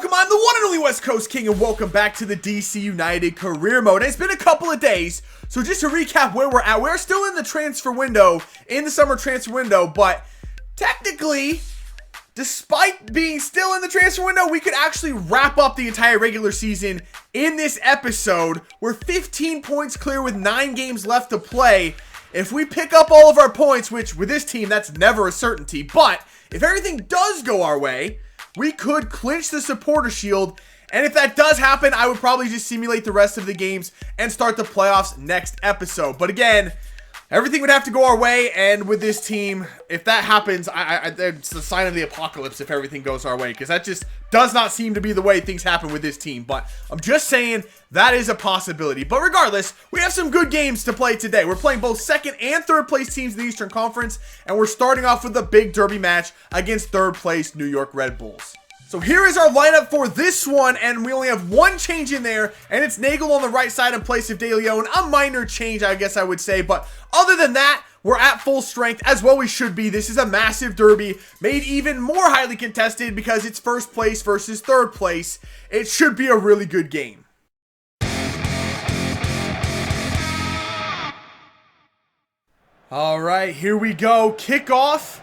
welcome. I'm the one and only West Coast King, and welcome back to the DC United career mode. It's been a couple of days, so just to recap where we're at, we're still in the transfer window, in the summer transfer window, but technically, despite being still in the transfer window, we could actually wrap up the entire regular season in this episode. We're 15 points clear with 9 games left to play. If we pick up all of our points, which with this team, that's never a certainty, but if everything does go our way, we could clinch the supporter shield, and if that does happen, I would probably just simulate the rest of the games and start the playoffs next episode. But again, everything would have to go our way, and with this team, if that happens, it's the sign of the apocalypse if everything goes our way, because that just does not seem to be the way things happen with this team. But I'm just saying that is a possibility. But regardless, we have some good games to play today. We're playing both second and third place teams in the Eastern Conference, and we're starting off with the big derby match against third place New York Red Bulls. So here is our lineup for this one, and we only have one change in there, and it's Nagel on the right side in place of De Leon. A minor change, I guess I would say, but other than that, we're at full strength, as well we should be. This is a massive derby, made even more highly contested because it's first place versus third place. It should be a really good game. All right, here we go. Kickoff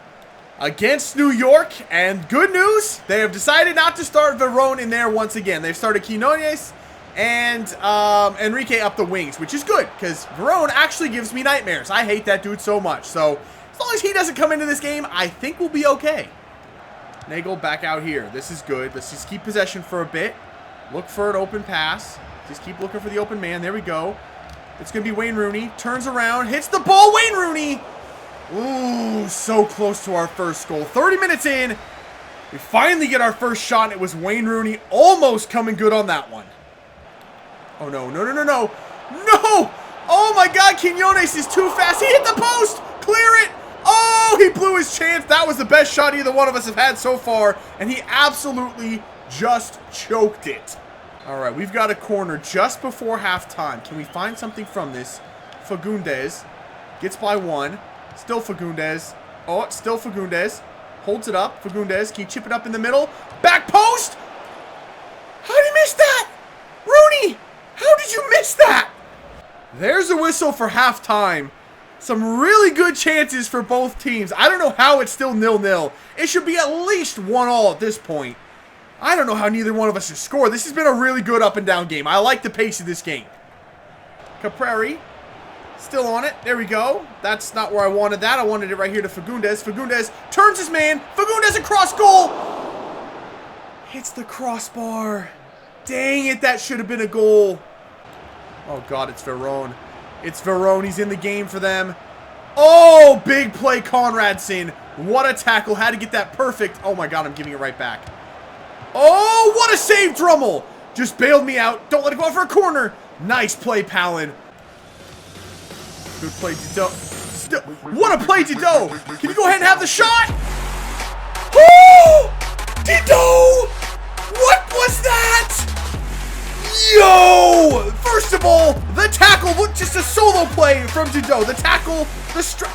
against New York, and good news, they have decided not to start Verón in there once again. They've started Quinones and Enrique up the wings, which is good, because Verón actually gives me nightmares. I hate that dude so much, so as long as he doesn't come into this game, I think we'll be okay. Nagel back out here. This is good. Let's just keep possession for a bit. Look for an open pass. Just keep looking for the open man. There we go. It's going to be Wayne Rooney. Turns around, hits the ball. Wayne Rooney! Ooh, so close to our first goal. 30 minutes in, we finally get our first shot, and it was Wayne Rooney almost coming good on that one. Oh, no, no, no, no, no. No! Oh, my God, Quinones is too fast. He hit the post! Clear it! Oh, he blew his chance. That was the best shot either one of us have had so far, and he absolutely just choked it. All right, we've got a corner just before halftime. Can we find something from this? Fagundes gets by one. Still Fagundes. Oh, it's still Fagundes. Holds it up. Fagundes, can you chip it up in the middle? Back post! How did he miss that? Rooney! How did you miss that? There's a whistle for halftime. Some really good chances for both teams. I don't know how it's still 0-0. It should be at least 1-1 at this point. I don't know how neither one of us has scored. This has been a really good up and down game. I like the pace of this game. Caprari. Still on it. There we go. That's not where I wanted that. I wanted it right here to Fagundes. Fagundes turns his man. Fagundes across goal. Hits the crossbar. Dang it, that should have been a goal. Oh, God, it's Verón. It's Verón. He's in the game for them. Oh, big play, Conradson. What a tackle. Had to get that perfect. Oh, my God, I'm giving it right back. Oh, what a save, Drummel. Just bailed me out. Don't let it go out for a corner. Nice play, Palin. Good play, Dido. What a play, Dido! Can you go ahead and have the shot? Oh! Dido! What was that? Yo! First of all, the tackle, just a solo play from Dido. The tackle,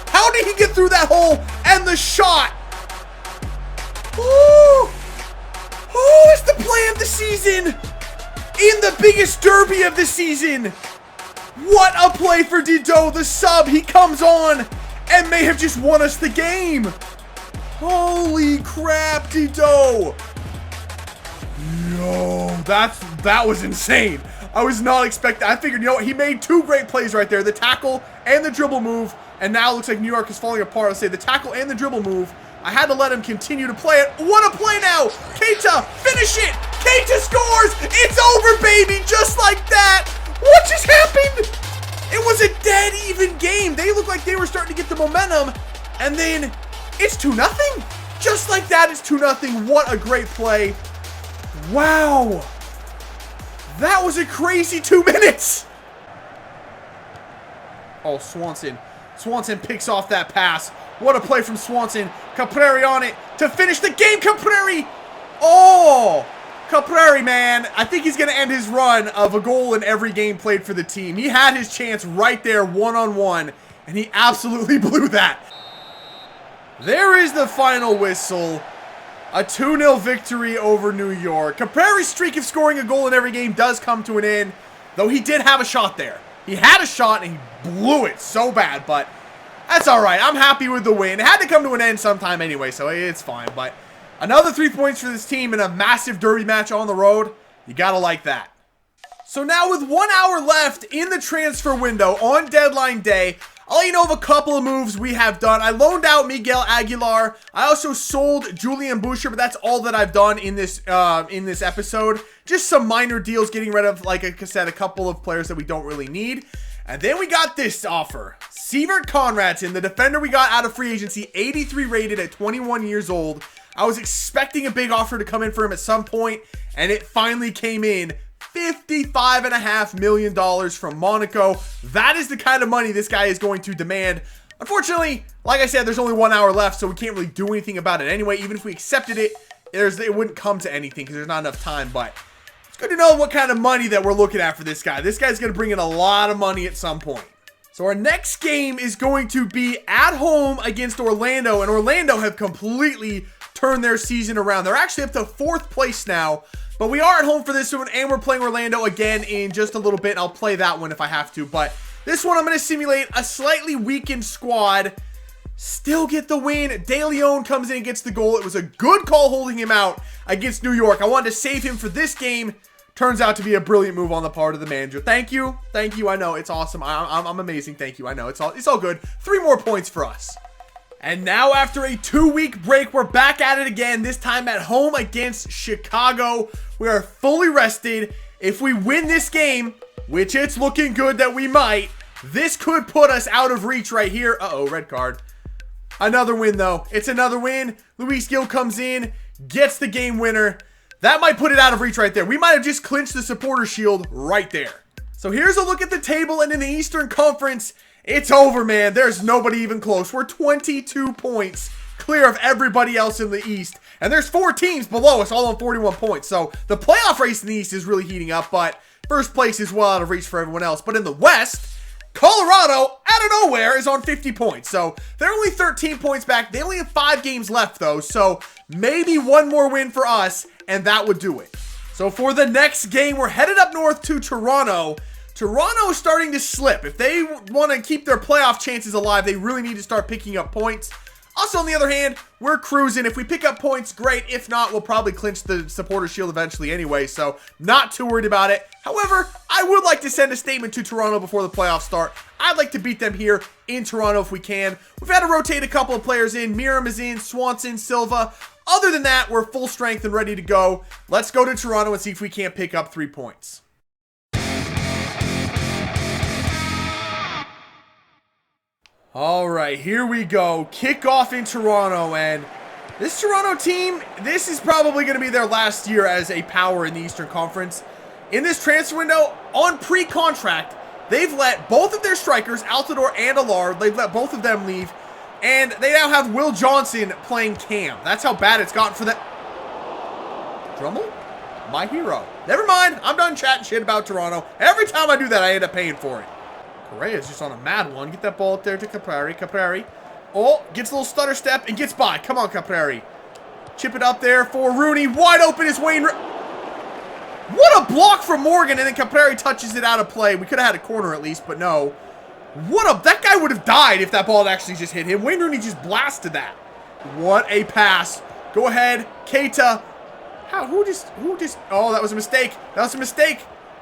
how did he get through that hole? And the shot! Oh! Oh, it's the play of the season! In the biggest derby of the season! What a play for Dido, the sub. He comes on and may have just won us the game. Holy crap, Dido. Yo, that was insane. I was not expecting. I figured, you know what, he made 2 great plays right there. The tackle and the dribble move. And now it looks like New York is falling apart. I'll say the tackle and the dribble move. I had to let him continue to play it. What a play now. Keita, finish it. Keita scores. It's over, baby. Just like that. What just happened? It was a dead even game. They looked like they were starting to get the momentum, and then it's 2-0. Just like that, it's 2-0. What a great play. Wow. That was a crazy 2 minutes. Oh, Swanson. Swanson picks off that pass. What a play from Swanson. Caprari on it to finish the game. Caprari. Oh. Caprari, man, I think he's going to end his run of a goal in every game played for the team. He had his chance right there, one-on-one, and he absolutely blew that. There is the final whistle. A 2-0 victory over New York. Caprari's streak of scoring a goal in every game does come to an end, though he did have a shot there. He had a shot and he blew it so bad, but that's all right. I'm happy with the win. It had to come to an end sometime anyway, so it's fine. But another 3 points for this team in a massive derby match on the road. You gotta like that. So now with 1 hour left in the transfer window on deadline day, I'll let you know of a couple of moves we have done. I loaned out Miguel Aguilar. I also sold Julian Boucher, but that's all that I've done in this episode. Just some minor deals, getting rid of, like I said, a couple of players that we don't really need. And then we got this offer. Sievert Conradson, the defender we got out of free agency, 83 rated at 21 years old. I was expecting a big offer to come in for him at some point, and it finally came in. $55.5 million from Monaco. That is the kind of money this guy is going to demand. Unfortunately, like I said, there's only 1 hour left, so we can't really do anything about it anyway. Even if we accepted it, it wouldn't come to anything because there's not enough time. But it's good to know what kind of money that we're looking at for this guy. This guy's going to bring in a lot of money at some point. So our next game is going to be at home against Orlando, and Orlando have completely turned their season around. They're actually up to 4th place now. But we are at home for this one, and we're playing Orlando again in just a little bit. I'll play that one if I have to. But this one, I'm going to simulate a slightly weakened squad. Still get the win. De Leon comes in and gets the goal. It was a good call holding him out against New York. I wanted to save him for this game. Turns out to be a brilliant move on the part of the manager. Thank you. Thank you. I know. It's awesome. I'm amazing. Thank you. I know. It's all good. 3 more points for us. And now after a 2-week break, we're back at it again, this time at home against Chicago. We are fully rested. If we win this game, which it's looking good that we might, this could put us out of reach right here. Uh-oh, red card. Another win, though. It's another win. Luis Gil comes in, gets the game winner. That might put it out of reach right there. We might have just clinched the supporter shield right there. So here's a look at the table, and in the Eastern Conference, it's over, man. There's nobody even close. We're 22 points clear of everybody else in the East. And there's 4 teams below us, all on 41 points. So the playoff race in the East is really heating up, but first place is well out of reach for everyone else. But in the West, Colorado, out of nowhere, is on 50 points. So they're only 13 points back. They only have 5 games left, though. So maybe one more win for us, and that would do it. So for the next game, we're headed up north to Toronto. Toronto is starting to slip. If they want to keep their playoff chances alive, they really need to start picking up points. Also, on the other hand, we're cruising. If we pick up points, great. If not, we'll probably clinch the supporter shield eventually anyway, so not too worried about it. However, I would like to send a statement to Toronto before the playoffs start. I'd like to beat them here in Toronto if we can. We've had to rotate a couple of players in. Miram is in, Swanson, Silva. Other than that, we're full strength and ready to go. Let's go to Toronto and see if we can't pick up 3 points. All right, here we go. Kickoff in Toronto, and this Toronto team, this is probably going to be their last year as a power in the Eastern Conference. In this transfer window, on pre-contract, they've let both of their strikers, Altidore and Allard, they've let both of them leave, and they now have Will Johnson playing Cam. That's how bad it's gotten for them. Drummel? My hero. Never mind, I'm done chatting shit about Toronto. Every time I do that, I end up paying for it. Correa's just on a mad one. Get that ball up there to Caprari. Caprari. Oh, gets a little stutter step and gets by. Come on, Caprari. Chip it up there for Rooney. Wide open is Wayne. What a block from Morgan, and then Caprari touches it out of play. We could have had a corner at least, but no. That guy would have died if that ball had actually just hit him. Wayne Rooney just blasted that. What a pass. Go ahead. Keita. Who just, oh, that was a mistake. That was a mistake.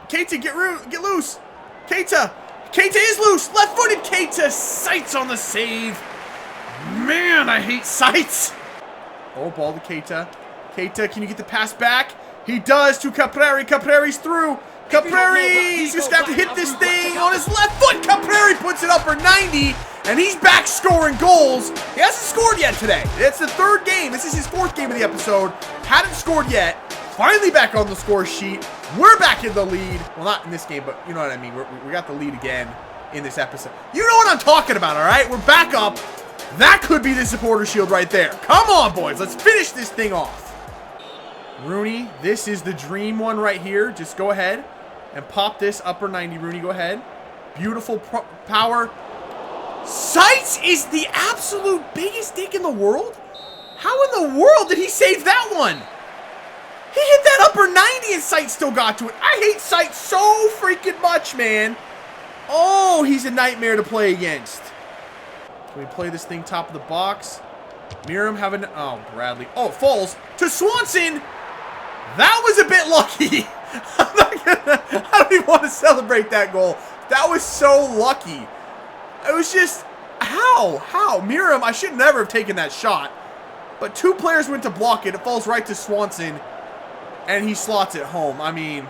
Keita, get loose. Keita is loose. Left-footed Keita. Sights on the save. Man, I hate sights. Oh, ball to Keita. Keita, can you get the pass back? He does to Caprari. Caprari's through. Caprari, he's just got to hit this thing on his left foot. Caprari puts it up for 90, and he's back scoring goals. He hasn't scored yet today. It's the 3rd game. This is his 4th game of the episode. Hadn't scored yet. Finally back on the score sheet. We're back in the lead. Well, not in this game, but you know what I mean. We got the lead again in this episode. You know what I'm talking about, all right? We're back up. That could be the supporter shield right there. Come on, boys. Let's finish this thing off. Rooney, this is the dream one right here. Just go ahead and pop this upper 90. Rooney, go ahead. Beautiful power. Sights is the absolute biggest dick in the world. How in the world did he save that one? He hit that upper 90 and Sight still got to it. I hate Sight so freaking much, man. Oh, he's a nightmare to play against. Can we play this thing top of the box? Miriam having... Oh, Bradley. Oh, it falls to Swanson. That was a bit lucky. I don't even want to celebrate that goal. That was so lucky. It was just... How? Miriam, I should never have taken that shot. But two players went to block it. It falls right to Swanson. And he slots it home. I mean...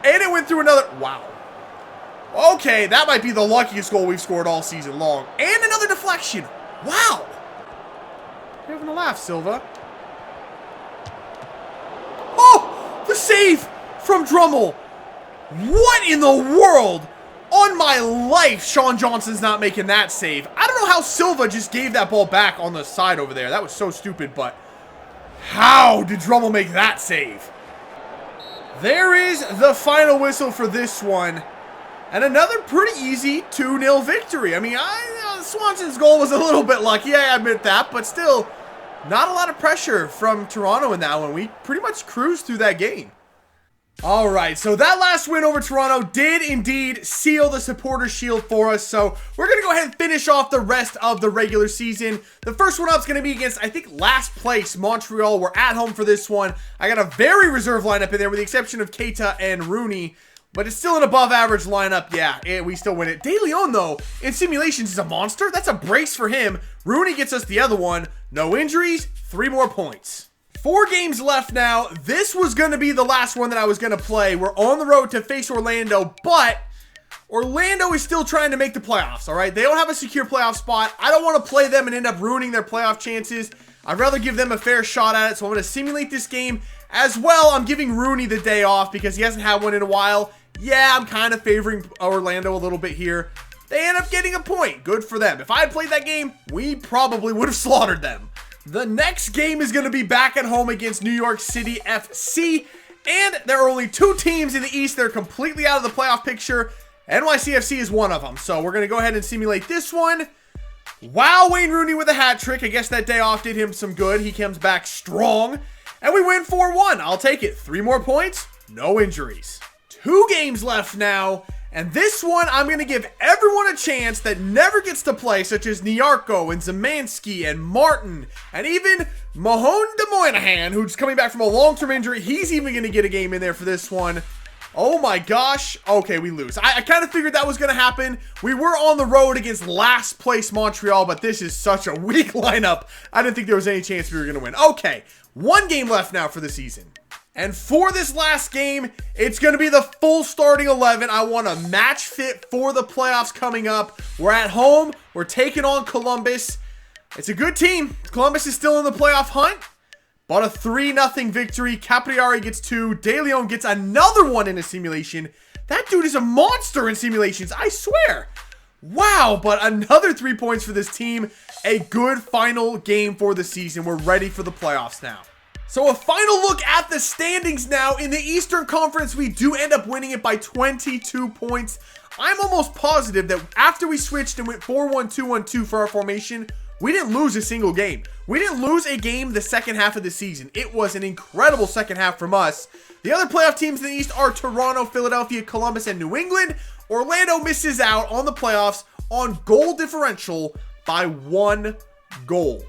And it went through another... Wow. Okay, that might be the luckiest goal we've scored all season long. And another deflection. Wow. You're having a laugh, Silva. Oh, the save from Drummel. What in the world? On my life, Sean Johnson's not making that save. I don't know how Silva just gave that ball back on the side over there. That was so stupid, but how did Drummel make that save? There is the final whistle for this one. And another pretty easy 2-0 victory. I mean, Swanson's goal was a little bit lucky, I admit that, but still, not a lot of pressure from Toronto in that one. We pretty much cruised through that game. All right, so that last win over Toronto did indeed seal the supporter shield for us. So we're going to go ahead and finish off the rest of the regular season. The first one up is going to be against, I think, last place, Montreal. We're at home for this one. I got a very reserve lineup in there with the exception of Keita and Rooney. But it's still an above-average lineup. Yeah, we still win it. De Leon, though, in simulations is a monster. That's a brace for him. Rooney gets us the other one. No injuries, 3 more points. 4 games left now. This was going to be the last one that I was going to play. We're on the road to face Orlando, but Orlando is still trying to make the playoffs, all right? They don't have a secure playoff spot. I don't want to play them and end up ruining their playoff chances. I'd rather give them a fair shot at it, so I'm going to simulate this game. As well, I'm giving Rooney the day off because he hasn't had one in a while. Yeah, I'm kind of favoring Orlando a little bit here. They end up getting a point. Good for them. If I had played that game, we probably would have slaughtered them. The next game is going to be back at home against New York City FC. And there are only 2 teams in the East that are completely out of the playoff picture. NYCFC is one of them. So we're going to go ahead and simulate this one. Wow, Wayne Rooney with a hat trick. I guess that day off did him some good. He comes back strong. And we win 4-1. I'll take it. 3 more points. No injuries. 2 games left now, and this one I'm going to give everyone a chance that never gets to play, such as Nyarko and Zemansky and Martin, and even Mahone de Moynihan, who's coming back from a long-term injury. He's even going to get a game in there for this one. Oh my gosh. Okay, we lose. I kind of figured that was going to happen. We were on the road against last place Montreal, but this is such a weak lineup. I didn't think there was any chance we were going to win. Okay, 1 game left now for the season. And for this last game, it's going to be the full starting 11. I want a match fit for the playoffs coming up. We're at home. We're taking on Columbus. It's a good team. Columbus is still in the playoff hunt. But a 3-0 victory. Capriari gets 2. De Leon gets another one in a simulation. That dude is a monster in simulations, I swear. Wow, but another 3 points for this team. A good final game for the season. We're ready for the playoffs now. So a final look at the standings now. In the Eastern Conference, we do end up winning it by 22 points. I'm almost positive that after we switched and went 4-1-2-1-2 for our formation, we didn't lose a single game. We didn't lose a game the second half of the season. It was an incredible second half from us. The other playoff teams in the East are Toronto, Philadelphia, Columbus, and New England. Orlando misses out on the playoffs on goal differential by 1 goal.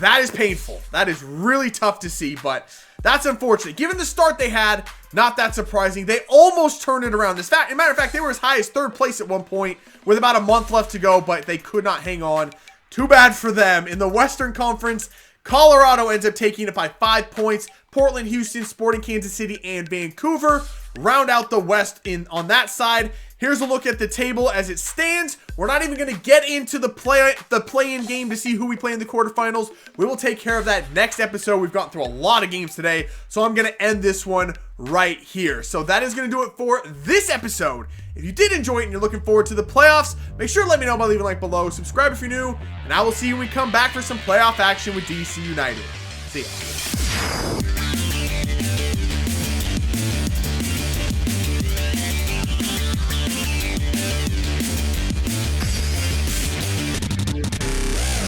That is painful. That is really tough to see, but that's unfortunate. Given the start they had, not that surprising. They almost turned it around. As a matter of fact, they were as high as 3rd place at one point with about a month left to go, but they could not hang on. Too bad for them. In the Western Conference, Colorado ends up taking it by 5 points. Portland, Houston, Sporting Kansas City, and Vancouver round out the West on that side. Here's a look at the table as it stands. We're not even going to get into the play-in game to see who we play in the quarterfinals. We will take care of that next episode. We've gone through a lot of games today, so I'm going to end this one right here. So that is going to do it for this episode. If you did enjoy it and you're looking forward to the playoffs, make sure to let me know by leaving a like below. Subscribe if you're new, and I will see you when we come back for some playoff action with DC United. See ya.